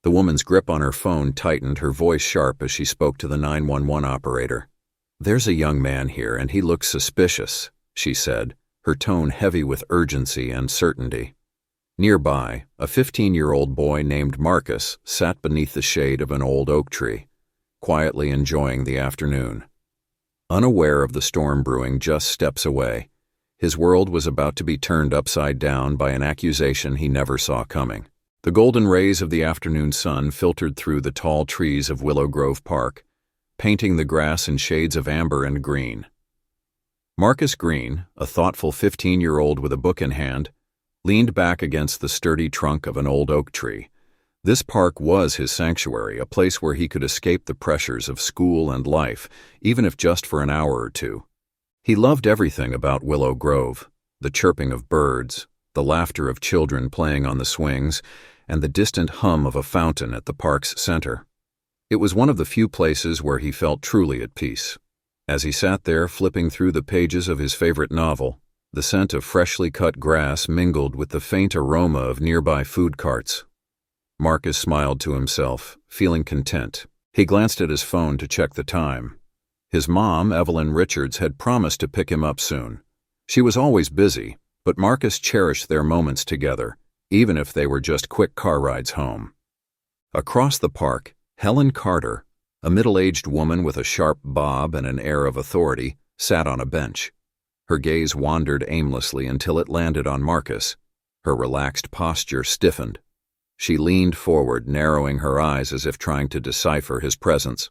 The woman's grip on her phone tightened, her voice sharp as she spoke to the 911 operator. "There's a young man here and he looks suspicious," she said, her tone heavy with urgency and certainty. Nearby, a 15-year-old boy named Marcus sat beneath the shade of an old oak tree, quietly enjoying the afternoon. Unaware of the storm brewing just steps away, his world was about to be turned upside down by an accusation he never saw coming. The golden rays of the afternoon sun filtered through the tall trees of Willow Grove Park, painting the grass in shades of amber and green. Marcus Green, a thoughtful 15-year-old with a book in hand, leaned back against the sturdy trunk of an old oak tree. This park was his sanctuary, a place where he could escape the pressures of school and life, even if just for an hour or two. He loved everything about Willow Grove: the chirping of birds, the laughter of children playing on the swings, and the distant hum of a fountain at the park's center. It was one of the few places where he felt truly at peace. As he sat there flipping through the pages of his favorite novel, the scent of freshly cut grass mingled with the faint aroma of nearby food carts. Marcus smiled to himself, feeling content. He glanced at his phone to check the time. His mom, Evelyn Richards, had promised to pick him up soon. She was always busy, but Marcus cherished their moments together, even if they were just quick car rides home. Across the park, Helen Carter, a middle-aged woman with a sharp bob and an air of authority, sat on a bench. Her gaze wandered aimlessly until it landed on Marcus. Her relaxed posture stiffened. She leaned forward, narrowing her eyes as if trying to decipher his presence.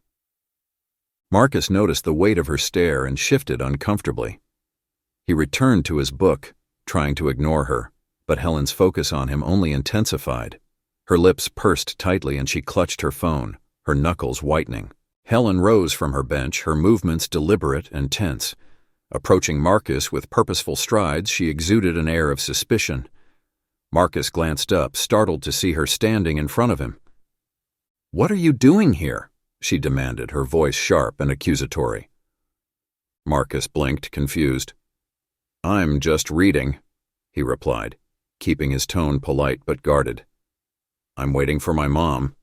Marcus noticed the weight of her stare and shifted uncomfortably. He returned to his book, trying to ignore her, but Helen's focus on him only intensified. Her lips pursed tightly and she clutched her phone, her knuckles whitening. Helen rose from her bench, her movements deliberate and tense. Approaching Marcus with purposeful strides, she exuded an air of suspicion. Marcus glanced up, startled to see her standing in front of him. "What are you doing here?" she demanded, her voice sharp and accusatory. Marcus blinked, confused. "I'm just reading," he replied, keeping his tone polite but guarded. "I'm waiting for my mom."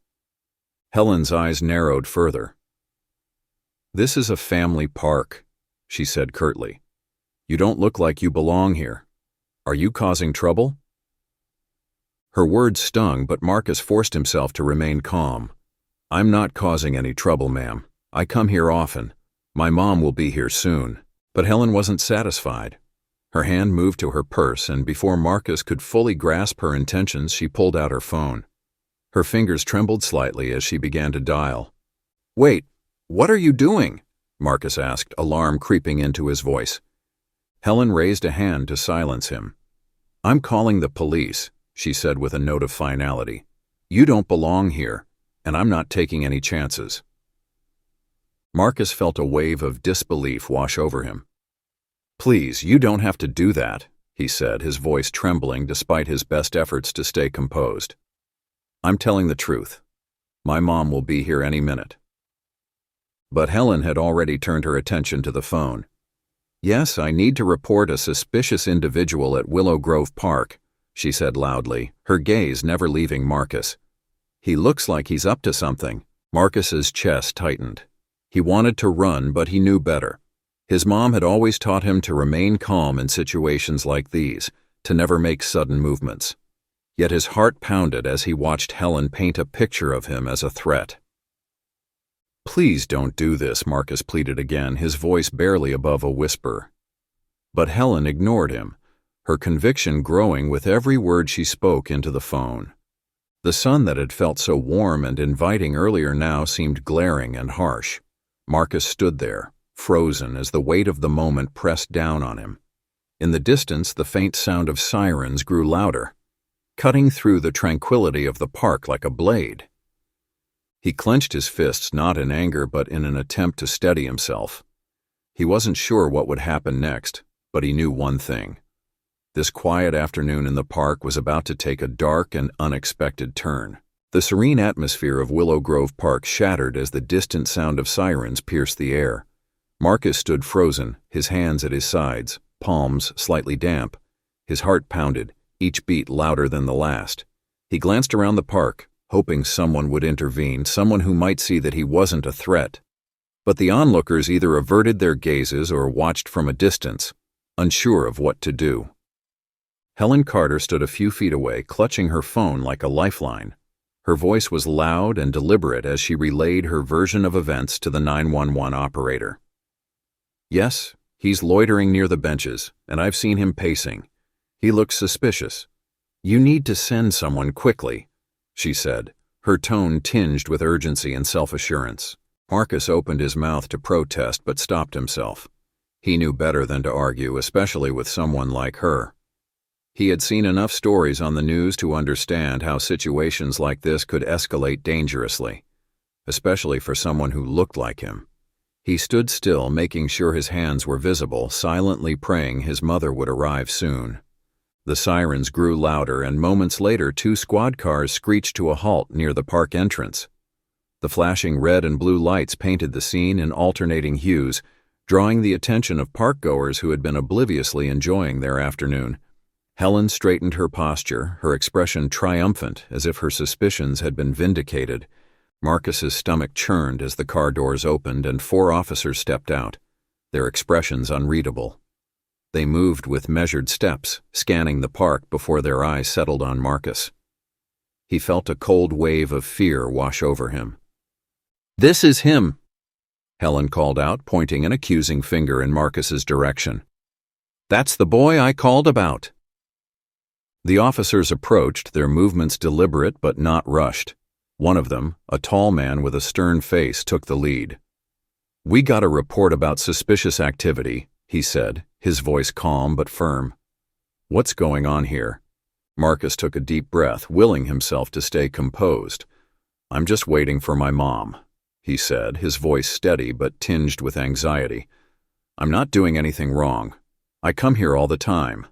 Helen's eyes narrowed further. "This is a family park," she said curtly. "You don't look like you belong here. Are you causing trouble?" Her words stung, but Marcus forced himself to remain calm. "I'm not causing any trouble, ma'am. I come here often. My mom will be here soon." But Helen wasn't satisfied. Her hand moved to her purse, and before Marcus could fully grasp her intentions, she pulled out her phone. Her fingers trembled slightly as she began to dial. "Wait, what are you doing?" Marcus asked, alarm creeping into his voice. Helen raised a hand to silence him. "I'm calling the police," she said with a note of finality. "You don't belong here, and I'm not taking any chances." Marcus felt a wave of disbelief wash over him. "Please, you don't have to do that," he said, his voice trembling despite his best efforts to stay composed. "I'm telling the truth. My mom will be here any minute." But Helen had already turned her attention to the phone. "Yes, I need to report a suspicious individual at Willow Grove Park," she said loudly, her gaze never leaving Marcus. "He looks like he's up to something." Marcus's chest tightened. He wanted to run, but he knew better. His mom had always taught him to remain calm in situations like these, to never make sudden movements. Yet his heart pounded as he watched Helen paint a picture of him as a threat. "Please don't do this," Marcus pleaded again, his voice barely above a whisper. But Helen ignored him, her conviction growing with every word she spoke into the phone. The sun that had felt so warm and inviting earlier now seemed glaring and harsh. Marcus stood there, frozen as the weight of the moment pressed down on him. In the distance, the faint sound of sirens grew louder, cutting through the tranquility of the park like a blade. He clenched his fists not in anger but in an attempt to steady himself. He wasn't sure what would happen next, but he knew one thing. This quiet afternoon in the park was about to take a dark and unexpected turn. The serene atmosphere of Willow Grove Park shattered as the distant sound of sirens pierced the air. Marcus stood frozen, his hands at his sides, palms slightly damp. His heart pounded, each beat louder than the last. He glanced around the park, hoping someone would intervene, someone who might see that he wasn't a threat. But the onlookers either averted their gazes or watched from a distance, unsure of what to do. Helen Carter stood a few feet away, clutching her phone like a lifeline. Her voice was loud and deliberate as she relayed her version of events to the 911 operator. "Yes, he's loitering near the benches, and I've seen him pacing. He looks suspicious. You need to send someone quickly," she said, her tone tinged with urgency and self-assurance. Marcus opened his mouth to protest but stopped himself. He knew better than to argue, especially with someone like her. He had seen enough stories on the news to understand how situations like this could escalate dangerously, especially for someone who looked like him. He stood still, making sure his hands were visible, silently praying his mother would arrive soon. The sirens grew louder, and moments later 2 squad cars screeched to a halt near the park entrance. The flashing red and blue lights painted the scene in alternating hues, drawing the attention of parkgoers who had been obliviously enjoying their afternoon. Helen straightened her posture, her expression triumphant, as if her suspicions had been vindicated. Marcus's stomach churned as the car doors opened and 4 officers stepped out, their expressions unreadable. They moved with measured steps, scanning the park before their eyes settled on Marcus. He felt a cold wave of fear wash over him. "This is him," Helen called out, pointing an accusing finger in Marcus's direction. "That's the boy I called about." The officers approached, their movements deliberate but not rushed. One of them, a tall man with a stern face, took the lead. "We got a report about suspicious activity," he said, his voice calm but firm. "What's going on here?" Marcus took a deep breath, willing himself to stay composed. "I'm just waiting for my mom," he said, his voice steady but tinged with anxiety. "I'm not doing anything wrong. I come here all the time."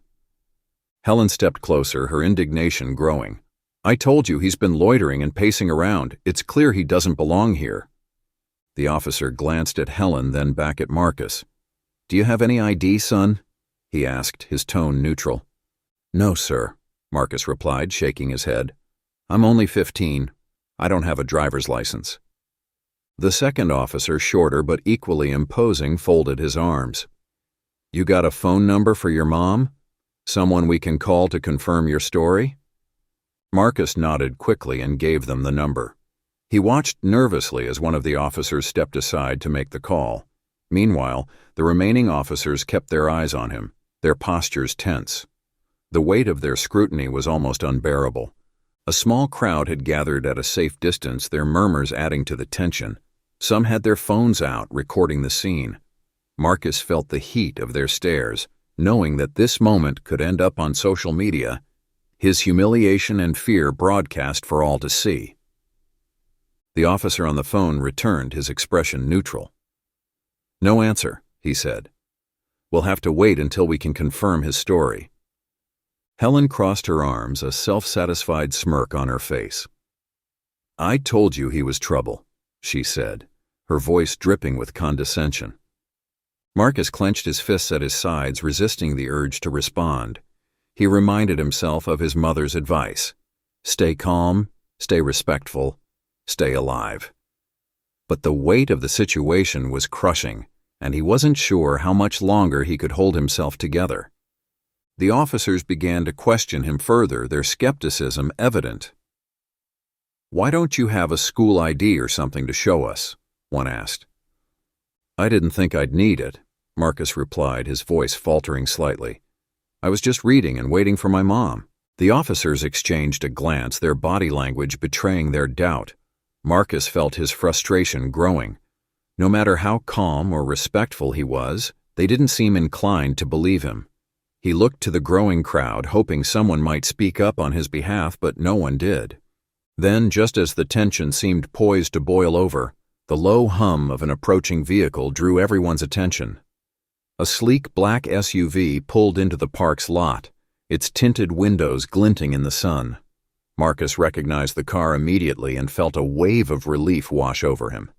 Helen stepped closer, her indignation growing. "I told you he's been loitering and pacing around. It's clear he doesn't belong here." The officer glanced at Helen, then back at Marcus. "Do you have any ID, son?" he asked, his tone neutral. "No, sir," Marcus replied, shaking his head. "I'm only 15. I don't have a driver's license." The second officer, shorter but equally imposing, folded his arms. "You got a phone number for your mom? Someone we can call to confirm your story?" Marcus nodded quickly and gave them the number. He watched nervously as one of the officers stepped aside to make the call. Meanwhile, the remaining officers kept their eyes on him, their postures tense. The weight of their scrutiny was almost unbearable. A small crowd had gathered at a safe distance, their murmurs adding to the tension. Some had their phones out, recording the scene. Marcus felt the heat of their stares, knowing that this moment could end up on social media, his humiliation and fear broadcast for all to see. The officer on the phone returned, his expression neutral. "No answer," he said. "We'll have to wait until we can confirm his story." Helen crossed her arms, a self-satisfied smirk on her face. "I told you he was trouble," she said, her voice dripping with condescension. Marcus clenched his fists at his sides, resisting the urge to respond. He reminded himself of his mother's advice. Stay calm, stay respectful, stay alive. But the weight of the situation was crushing, and he wasn't sure how much longer he could hold himself together. The officers began to question him further, their skepticism evident. "Why don't you have a school ID or something to show us?" one asked. "I didn't think I'd need it," Marcus replied, his voice faltering slightly. "I was just reading and waiting for my mom." The officers exchanged a glance, their body language betraying their doubt. Marcus felt his frustration growing. No matter how calm or respectful he was, they didn't seem inclined to believe him. He looked to the growing crowd, hoping someone might speak up on his behalf, but no one did. Then, just as the tension seemed poised to boil over, the low hum of an approaching vehicle drew everyone's attention. A sleek black SUV pulled into the park's lot, its tinted windows glinting in the sun. Marcus recognized the car immediately and felt a wave of relief wash over him.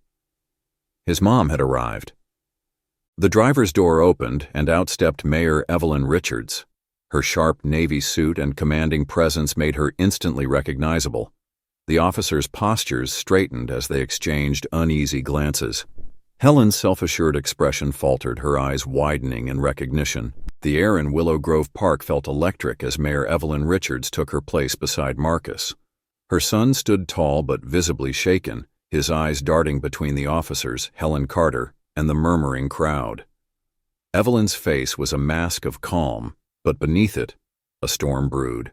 His mom had arrived. The driver's door opened, and out stepped Mayor Evelyn Richards. Her sharp navy suit and commanding presence made her instantly recognizable. The officers' postures straightened as they exchanged uneasy glances. Helen's self-assured expression faltered, her eyes widening in recognition. The air in Willow Grove Park felt electric as Mayor Evelyn Richards took her place beside Marcus. Her son stood tall but visibly shaken, his eyes darting between the officers, Helen Carter, and the murmuring crowd. Evelyn's face was a mask of calm, but beneath it, a storm brewed.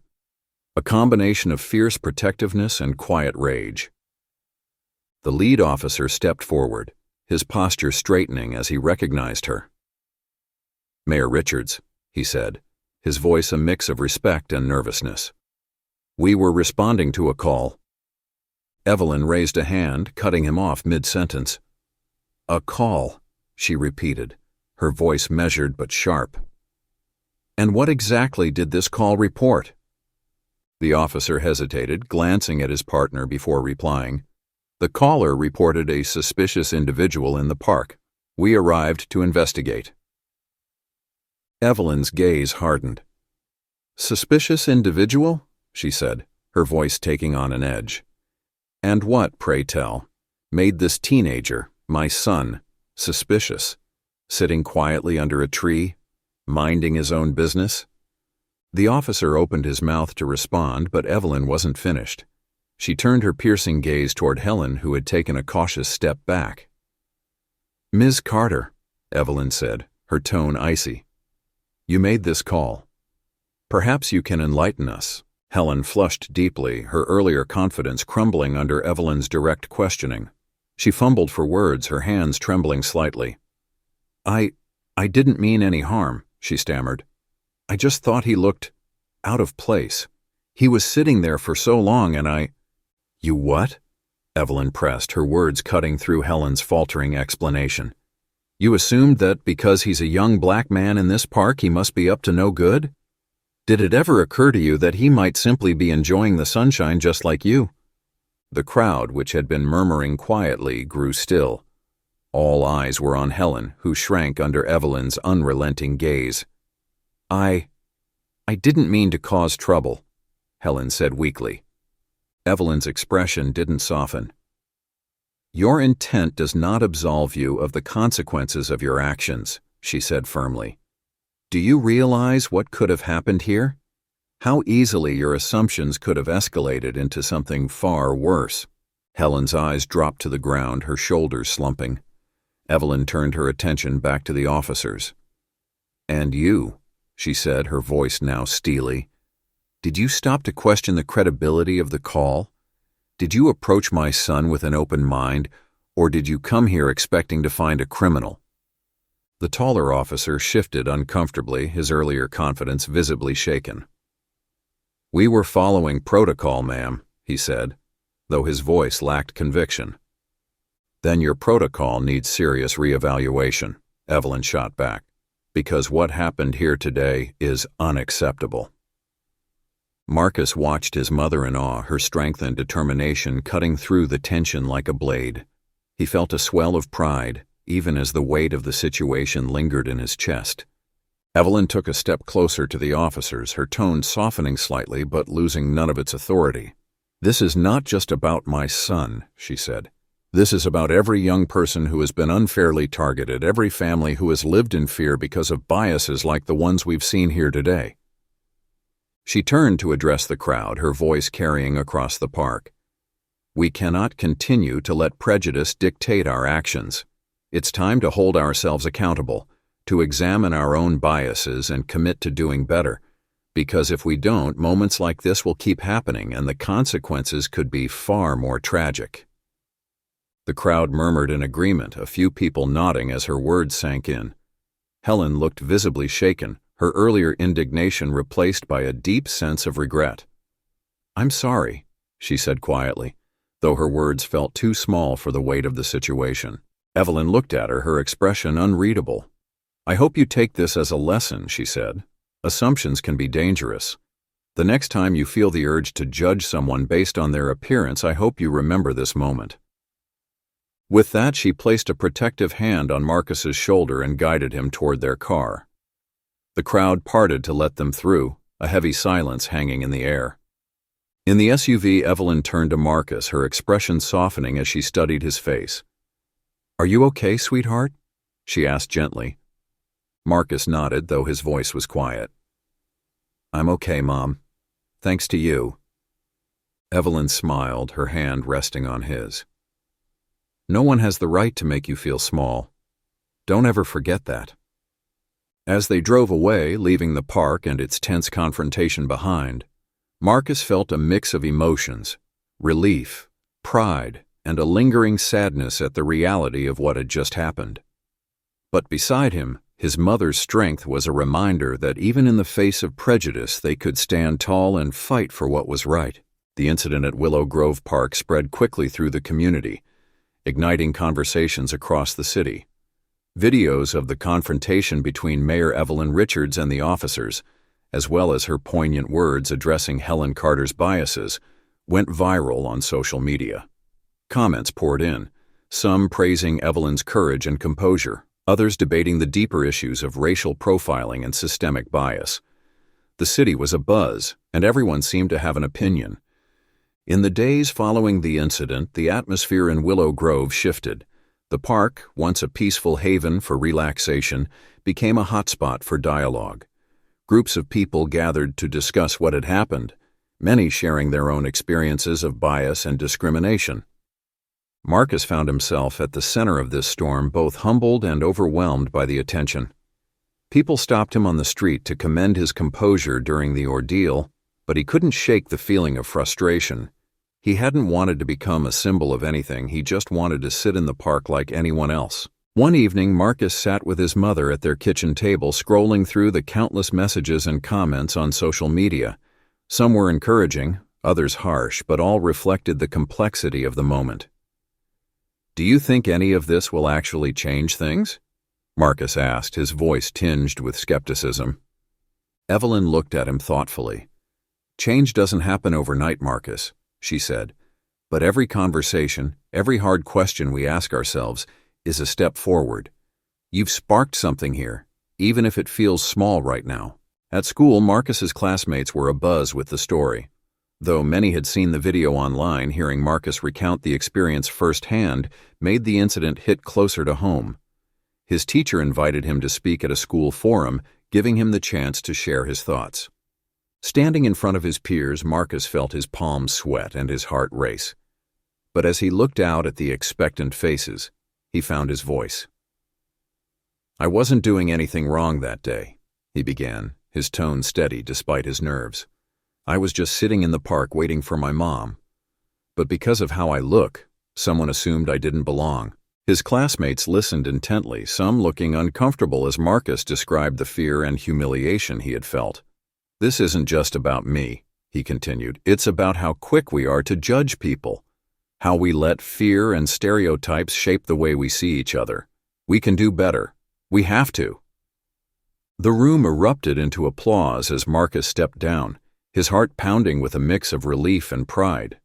A combination of fierce protectiveness and quiet rage. The lead officer stepped forward, his posture straightening as he recognized her. "Mayor Richards," he said, his voice a mix of respect and nervousness. "We were responding to a call." Evelyn raised a hand, cutting him off mid-sentence. "A call," she repeated, her voice measured but sharp. "And what exactly did this call report?" The officer hesitated, glancing at his partner before replying. "The caller reported a suspicious individual in the park. We arrived to investigate." Evelyn's gaze hardened. "Suspicious individual?" she said, her voice taking on an edge. "And what, pray tell, made this teenager, my son, suspicious, sitting quietly under a tree, minding his own business?" The officer opened his mouth to respond, but Evelyn wasn't finished. She turned her piercing gaze toward Helen, who had taken a cautious step back. "Ms. Carter," Evelyn said, her tone icy, "you made this call. Perhaps you can enlighten us." Helen flushed deeply, her earlier confidence crumbling under Evelyn's direct questioning. She fumbled for words, her hands trembling slightly. I didn't mean any harm," she stammered. "I just thought he looked out of place. He was sitting there for so long and I—" "You what?" Evelyn pressed, her words cutting through Helen's faltering explanation. "You assumed that because he's a young black man in this park he must be up to no good? Did it ever occur to you that he might simply be enjoying the sunshine just like you?" The crowd, which had been murmuring quietly, grew still. All eyes were on Helen, who shrank under Evelyn's unrelenting gaze. I didn't mean to cause trouble," Helen said weakly. Evelyn's expression didn't soften. "Your intent does not absolve you of the consequences of your actions," she said firmly. "Do you realize what could have happened here? How easily your assumptions could have escalated into something far worse?" Helen's eyes dropped to the ground, her shoulders slumping. Evelyn turned her attention back to the officers. "And you," she said, her voice now steely. "Did you stop to question the credibility of the call? Did you approach my son with an open mind, or did you come here expecting to find a criminal?" The taller officer shifted uncomfortably, his earlier confidence visibly shaken. "We were following protocol, ma'am," he said, though his voice lacked conviction. "Then your protocol needs serious reevaluation," Evelyn shot back, "because what happened here today is unacceptable." Marcus watched his mother in awe, her strength and determination cutting through the tension like a blade. He felt a swell of pride, even as the weight of the situation lingered in his chest. Evelyn took a step closer to the officers, her tone softening slightly but losing none of its authority. "This is not just about my son," she said. "This is about every young person who has been unfairly targeted, every family who has lived in fear because of biases like the ones we've seen here today." She turned to address the crowd, her voice carrying across the park. "We cannot continue to let prejudice dictate our actions. It's time to hold ourselves accountable, to examine our own biases and commit to doing better, because if we don't, moments like this will keep happening and the consequences could be far more tragic." The crowd murmured in agreement, a few people nodding as her words sank in. Helen looked visibly shaken, her earlier indignation replaced by a deep sense of regret. "I'm sorry," she said quietly, though her words felt too small for the weight of the situation. Evelyn looked at her, her expression unreadable. "I hope you take this as a lesson," she said. "Assumptions can be dangerous. The next time you feel the urge to judge someone based on their appearance, I hope you remember this moment." With that, she placed a protective hand on Marcus's shoulder and guided him toward their car. The crowd parted to let them through, a heavy silence hanging in the air. In the SUV, Evelyn turned to Marcus, her expression softening as she studied his face. "Are you okay, sweetheart?" she asked gently. Marcus nodded, though his voice was quiet. "I'm okay, Mom. Thanks to you." Evelyn smiled, her hand resting on his. "No one has the right to make you feel small. Don't ever forget that." As they drove away, leaving the park and its tense confrontation behind, Marcus felt a mix of emotions: relief, pride, and a lingering sadness at the reality of what had just happened. But beside him, his mother's strength was a reminder that even in the face of prejudice, they could stand tall and fight for what was right. The incident at Willow Grove Park spread quickly through the community, igniting conversations across the city. Videos of the confrontation between Mayor Evelyn Richards and the officers, as well as her poignant words addressing Helen Carter's biases, went viral on social media. Comments poured in, some praising Evelyn's courage and composure, others debating the deeper issues of racial profiling and systemic bias. The city was abuzz, and everyone seemed to have an opinion. In the days following the incident, the atmosphere in Willow Grove shifted. The park, once a peaceful haven for relaxation, became a hotspot for dialogue. Groups of people gathered to discuss what had happened, many sharing their own experiences of bias and discrimination. Marcus found himself at the center of this storm, both humbled and overwhelmed by the attention. People stopped him on the street to commend his composure during the ordeal, but he couldn't shake the feeling of frustration. He hadn't wanted to become a symbol of anything, he just wanted to sit in the park like anyone else. One evening, Marcus sat with his mother at their kitchen table, scrolling through the countless messages and comments on social media. Some were encouraging, others harsh, but all reflected the complexity of the moment. "Do you think any of this will actually change things?" Marcus asked, his voice tinged with skepticism. Evelyn looked at him thoughtfully. "Change doesn't happen overnight, Marcus," she said. "But every conversation, every hard question we ask ourselves is a step forward. You've sparked something here, even if it feels small right now." At school, Marcus's classmates were abuzz with the story. Though many had seen the video online, hearing Marcus recount the experience firsthand made the incident hit closer to home. His teacher invited him to speak at a school forum, giving him the chance to share his thoughts. Standing in front of his peers, Marcus felt his palms sweat and his heart race. But as he looked out at the expectant faces, he found his voice. "I wasn't doing anything wrong that day," he began, his tone steady despite his nerves. "I was just sitting in the park waiting for my mom. But because of how I look, someone assumed I didn't belong." His classmates listened intently, some looking uncomfortable as Marcus described the fear and humiliation he had felt. "This isn't just about me," he continued. "It's about how quick we are to judge people, how we let fear and stereotypes shape the way we see each other. We can do better. We have to." The room erupted into applause as Marcus stepped down, his heart pounding with a mix of relief and pride.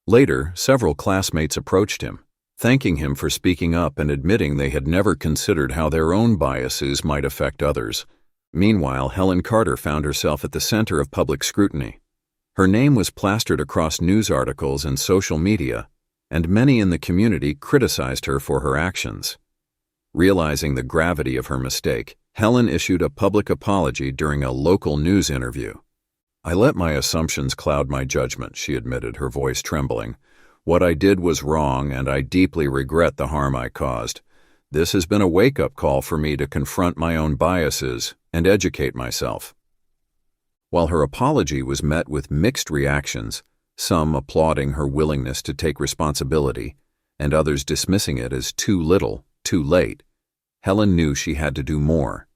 Later, several classmates approached him, thanking him for speaking up and admitting they had never considered how their own biases might affect others. Meanwhile, Helen Carter found herself at the center of public scrutiny. Her name was plastered across news articles and social media, and many in the community criticized her for her actions. Realizing the gravity of her mistake, Helen issued a public apology during a local news interview. "I let my assumptions cloud my judgment," she admitted, her voice trembling. "What I did was wrong, and I deeply regret the harm I caused. This has been a wake-up call for me to confront my own biases and educate myself." While her apology was met with mixed reactions, some applauding her willingness to take responsibility, and others dismissing it as too little, too late, Helen knew she had to do more.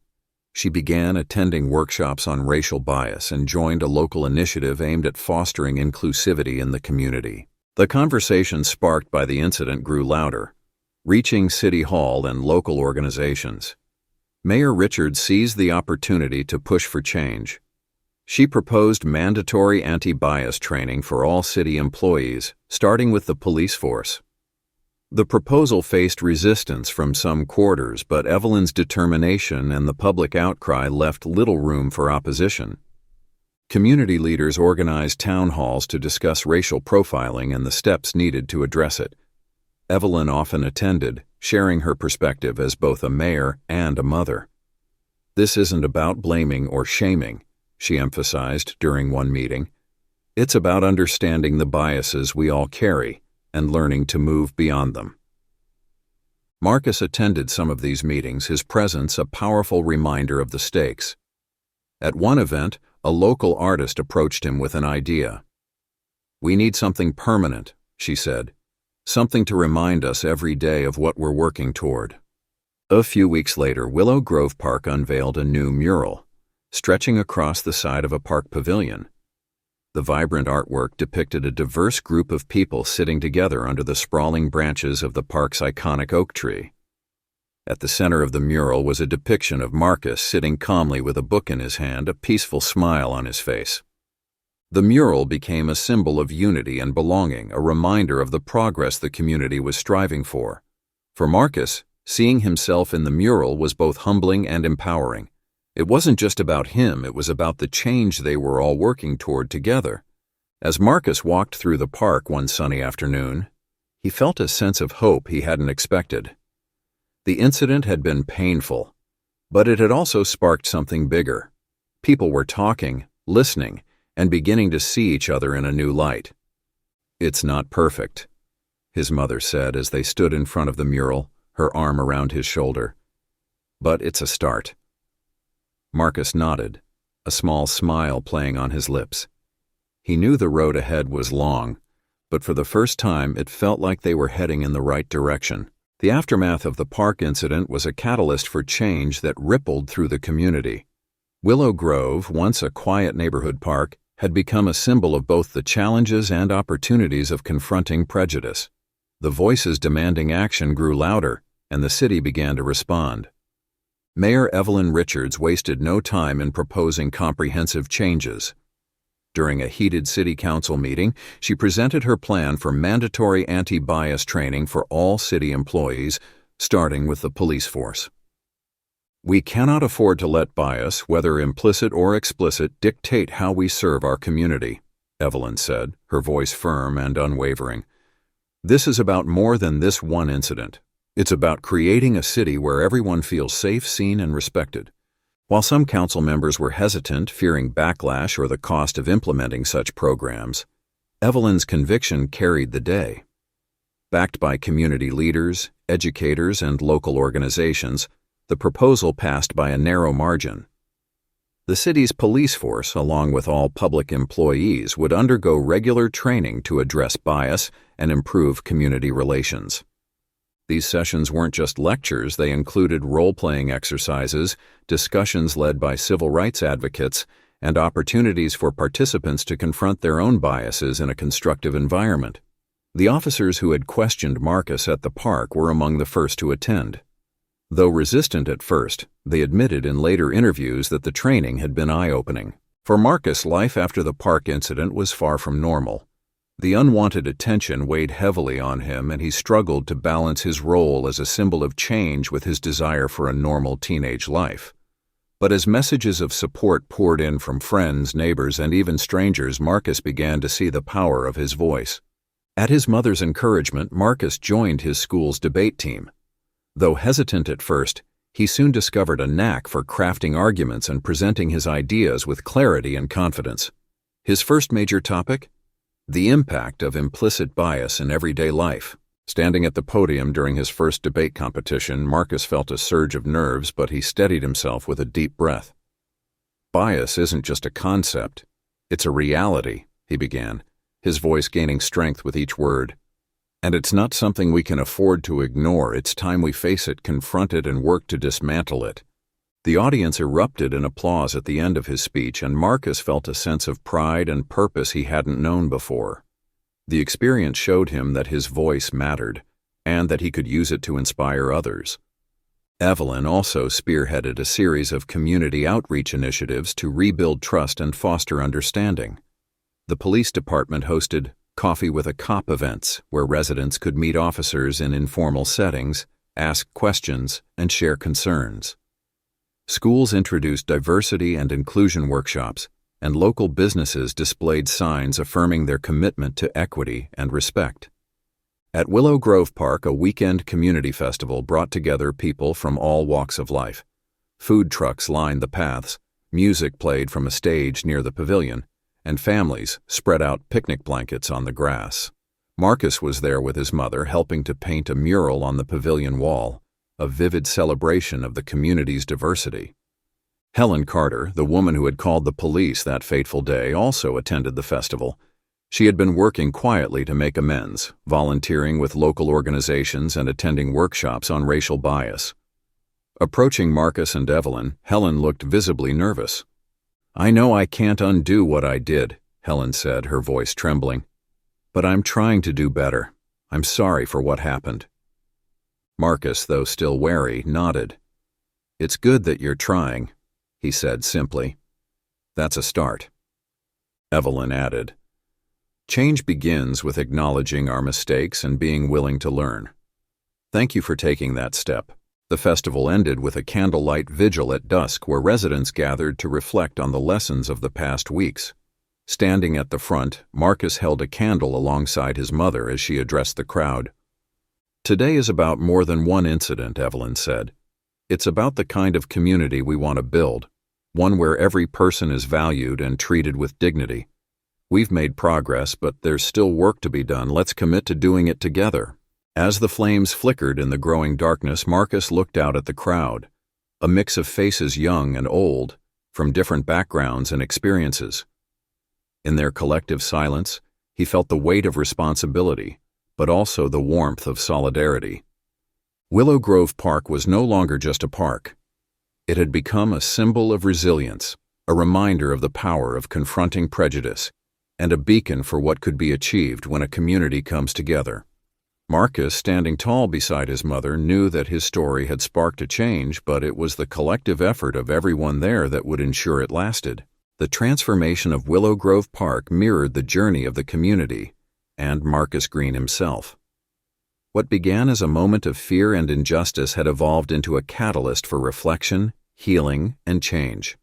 She began attending workshops on racial bias and joined a local initiative aimed at fostering inclusivity in the community. The conversation sparked by the incident grew louder, reaching City Hall and local organizations. Mayor Richards seized the opportunity to push for change. She proposed mandatory anti-bias training for all city employees, starting with the police force. The proposal faced resistance from some quarters, but Evelyn's determination and the public outcry left little room for opposition. Community leaders organized town halls to discuss racial profiling and the steps needed to address it. Evelyn often attended, sharing her perspective as both a mayor and a mother. "This isn't about blaming or shaming," she emphasized during one meeting. "It's about understanding the biases we all carry and learning to move beyond them." Marcus attended some of these meetings, his presence a powerful reminder of the stakes. At one event, a local artist approached him with an idea. "We need something permanent," she said. "Something to remind us every day of what we're working toward." A few weeks later, Willow Grove Park unveiled a new mural, stretching across the side of a park pavilion. The vibrant artwork depicted a diverse group of people sitting together under the sprawling branches of the park's iconic oak tree. At the center of the mural was a depiction of Marcus sitting calmly with a book in his hand, a peaceful smile on his face. The mural became a symbol of unity and belonging, a reminder of the progress the community was striving for. For Marcus, seeing himself in the mural was both humbling and empowering. It wasn't just about him, it was about the change they were all working toward together. As Marcus walked through the park one sunny afternoon, he felt a sense of hope he hadn't expected. The incident had been painful, but it had also sparked something bigger. People were talking, listening, and beginning to see each other in a new light. "It's not perfect," his mother said as they stood in front of the mural, her arm around his shoulder. "But it's a start." Marcus nodded, a small smile playing on his lips. He knew the road ahead was long, but for the first time it felt like they were heading in the right direction. The aftermath of the park incident was a catalyst for change that rippled through the community. Willow Grove, once a quiet neighborhood park, had become a symbol of both the challenges and opportunities of confronting prejudice. The voices demanding action grew louder, and the city began to respond. Mayor Evelyn Richards wasted no time in proposing comprehensive changes. During a heated city council meeting, she presented her plan for mandatory anti-bias training for all city employees, starting with the police force. "We cannot afford to let bias, whether implicit or explicit, dictate how we serve our community," Evelyn said, her voice firm and unwavering. "This is about more than this one incident. It's about creating a city where everyone feels safe, seen, and respected." While some council members were hesitant, fearing backlash or the cost of implementing such programs, Evelyn's conviction carried the day. Backed by community leaders, educators, and local organizations, the proposal passed by a narrow margin. The city's police force, along with all public employees, would undergo regular training to address bias and improve community relations. These sessions weren't just lectures, they included role-playing exercises, discussions led by civil rights advocates, and opportunities for participants to confront their own biases in a constructive environment. The officers who had questioned Marcus at the park were among the first to attend. Though resistant at first, they admitted in later interviews that the training had been eye-opening. For Marcus, life after the park incident was far from normal. The unwanted attention weighed heavily on him, and he struggled to balance his role as a symbol of change with his desire for a normal teenage life. But as messages of support poured in from friends, neighbors, and even strangers, Marcus began to see the power of his voice. At his mother's encouragement, Marcus joined his school's debate team. Though hesitant at first, he soon discovered a knack for crafting arguments and presenting his ideas with clarity and confidence. His first major topic? The impact of implicit bias in everyday life. Standing at the podium during his first debate competition, Marcus felt a surge of nerves, but he steadied himself with a deep breath. "Bias isn't just a concept. It's a reality," he began, his voice gaining strength with each word. "And it's not something we can afford to ignore. It's time we face it, confront it, and work to dismantle it." The audience erupted in applause at the end of his speech, and Marcus felt a sense of pride and purpose he hadn't known before. The experience showed him that his voice mattered, and that he could use it to inspire others. Evelyn also spearheaded a series of community outreach initiatives to rebuild trust and foster understanding. The police department hosted Coffee with a Cop events, where residents could meet officers in informal settings, ask questions, and share concerns. Schools introduced diversity and inclusion workshops, and local businesses displayed signs affirming their commitment to equity and respect. At Willow Grove Park, a weekend community festival brought together people from all walks of life. Food trucks lined the paths, music played from a stage near the pavilion, and families spread out picnic blankets on the grass. Marcus was there with his mother, helping to paint a mural on the pavilion wall, a vivid celebration of the community's diversity. Helen Carter, the woman who had called the police that fateful day, also attended the festival. She had been working quietly to make amends, volunteering with local organizations and attending workshops on racial bias. Approaching Marcus and Evelyn, Helen looked visibly nervous. "I know I can't undo what I did," Helen said, her voice trembling. "But I'm trying to do better. I'm sorry for what happened." Marcus, though still wary, nodded. "It's good that you're trying," he said simply. "That's a start." Evelyn added, "Change begins with acknowledging our mistakes and being willing to learn. Thank you for taking that step." The festival ended with a candlelight vigil at dusk where residents gathered to reflect on the lessons of the past weeks. Standing at the front, Marcus held a candle alongside his mother as she addressed the crowd. "Today is about more than one incident," Evelyn said. "It's about the kind of community we want to build, one where every person is valued and treated with dignity. We've made progress, but there's still work to be done. Let's commit to doing it together." As the flames flickered in the growing darkness, Marcus looked out at the crowd, a mix of faces young and old, from different backgrounds and experiences. In their collective silence, he felt the weight of responsibility, but also the warmth of solidarity. Willow Grove Park was no longer just a park. It had become a symbol of resilience, a reminder of the power of confronting prejudice, and a beacon for what could be achieved when a community comes together. Marcus, standing tall beside his mother, knew that his story had sparked a change, but it was the collective effort of everyone there that would ensure it lasted. The transformation of Willow Grove Park mirrored the journey of the community and Marcus Green himself. What began as a moment of fear and injustice had evolved into a catalyst for reflection, healing, and change.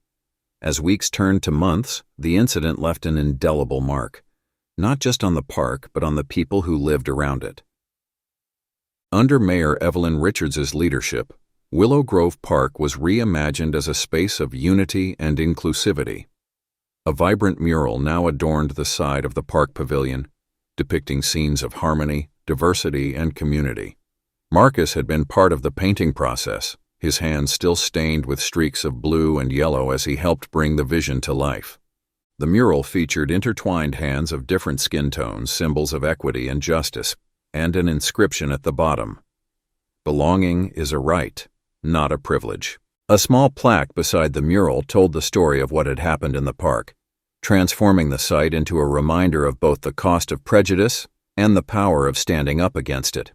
As weeks turned to months, the incident left an indelible mark, not just on the park, but on the people who lived around it. Under Mayor Evelyn Richards's leadership, Willow Grove Park was reimagined as a space of unity and inclusivity. A vibrant mural now adorned the side of the park pavilion, depicting scenes of harmony, diversity, and community. Marcus had been part of the painting process, his hands still stained with streaks of blue and yellow as he helped bring the vision to life. The mural featured intertwined hands of different skin tones, symbols of equity and justice, and an inscription at the bottom: "Belonging is a right, not a privilege." A small plaque beside the mural told the story of what had happened in the park, transforming the site into a reminder of both the cost of prejudice and the power of standing up against it.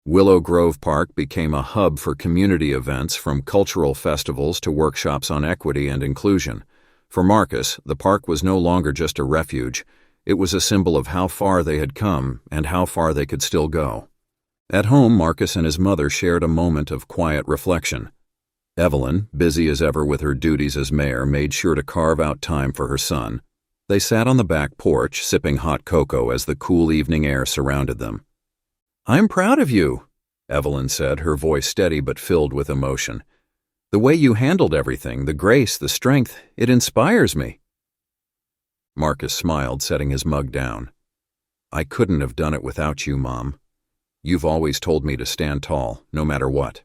Willow Grove Park became a hub for community events, from cultural festivals to workshops on equity and inclusion. For Marcus, the park was no longer just a refuge. It was a symbol of how far they had come and how far they could still go. At home, Marcus and his mother shared a moment of quiet reflection. Evelyn, busy as ever with her duties as mayor, made sure to carve out time for her son. They sat on the back porch, sipping hot cocoa as the cool evening air surrounded them. "I'm proud of you," Evelyn said, her voice steady but filled with emotion. "The way you handled everything, the grace, the strength, it inspires me." Marcus smiled, setting his mug down. "I couldn't have done it without you, Mom. You've always told me to stand tall, no matter what.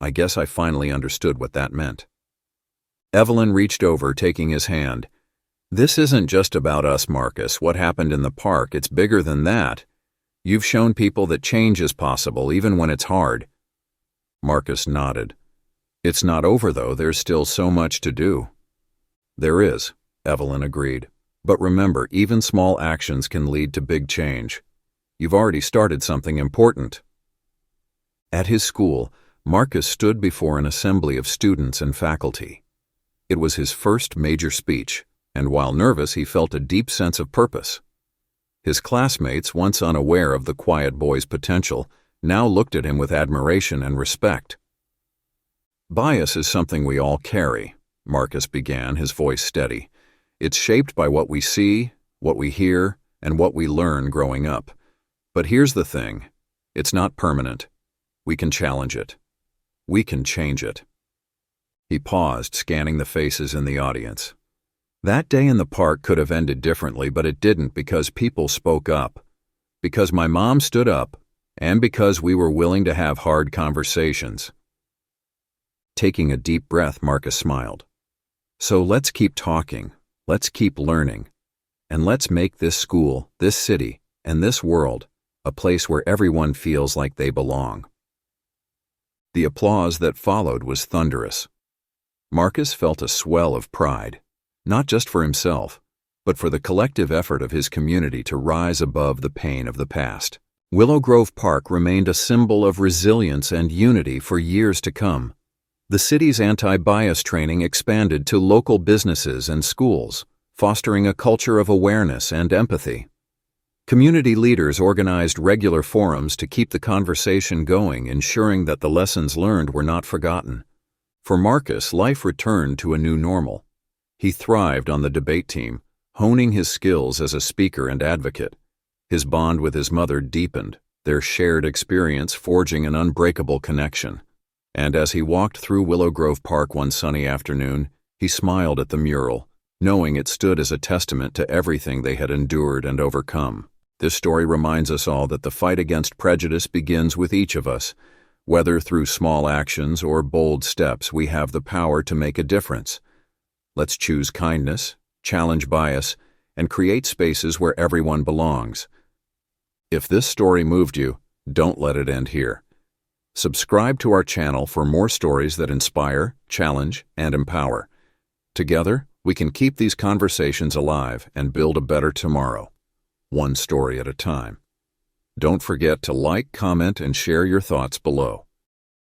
I guess I finally understood what that meant." Evelyn reached over, taking his hand. "This isn't just about us, Marcus. What happened in the park, it's bigger than that. You've shown people that change is possible, even when it's hard." Marcus nodded. "It's not over, though. There's still so much to do." "There is," Evelyn agreed. "But remember, even small actions can lead to big change. You've already started something important." At his school, Marcus stood before an assembly of students and faculty. It was his first major speech, and while nervous, he felt a deep sense of purpose. His classmates, once unaware of the quiet boy's potential, now looked at him with admiration and respect. "Bias is something we all carry," Marcus began, his voice steady. It's shaped by what we see, what we hear, and what we learn growing up. But here's the thing. It's not permanent. We can challenge it. We can change it. He paused, scanning the faces in the audience. That day in the park could have ended differently, but it didn't because people spoke up. Because my mom stood up, and because we were willing to have hard conversations. Taking a deep breath, Marcus smiled. So let's keep talking, let's keep learning, and let's make this school, this city, and this world a place where everyone feels like they belong. The applause that followed was thunderous. Marcus felt a swell of pride, not just for himself, but for the collective effort of his community to rise above the pain of the past. Willow Grove Park remained a symbol of resilience and unity for years to come. The city's anti-bias training expanded to local businesses and schools, fostering a culture of awareness and empathy. Community leaders organized regular forums to keep the conversation going, ensuring that the lessons learned were not forgotten. For Marcus, life returned to a new normal. He thrived on the debate team, honing his skills as a speaker and advocate. His bond with his mother deepened, their shared experience forging an unbreakable connection. And as he walked through Willow Grove Park one sunny afternoon, he smiled at the mural, knowing it stood as a testament to everything they had endured and overcome. This story reminds us all that the fight against prejudice begins with each of us. Whether through small actions or bold steps, we have the power to make a difference. Let's choose kindness, challenge bias, and create spaces where everyone belongs. If this story moved you, don't let it end here. Subscribe to our channel for more stories that inspire, challenge, and empower. Together, we can keep these conversations alive and build a better tomorrow, one story at a time. Don't forget to like, comment, and share your thoughts below.